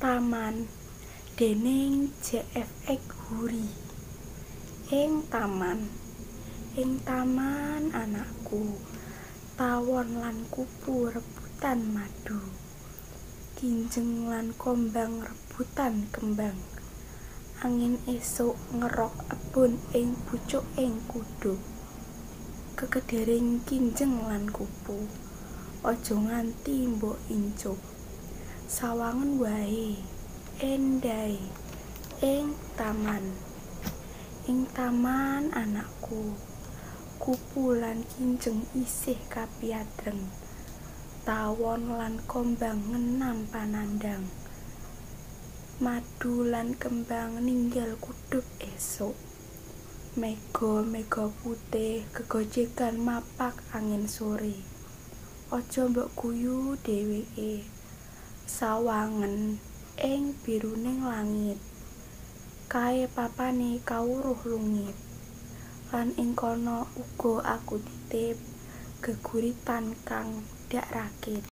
Taman déning JFX Hoery. Ing taman anakku, tawon lan kupu rebutan madu, kinjeng lan kombang rebutan kembang. Angin esuk ngerok ebun ing pucuking kudu. Kekedering kinjeng lan kupu, aja nganti mbok incup. Sawangen wae endahe ing taman anakku, kupu lan kinjeng isih kapiadreng, tawon lan kombang ngenam panandang, madu lan kembang ninggal kudhup esuk. Mega putih gegojegan mapak angin sore. Aja mbok guyu dheweke, sawangen ing biruning langit, kae papane kawruh lungit. Lan ing kono uga aku titip geguritan kang dak rakit.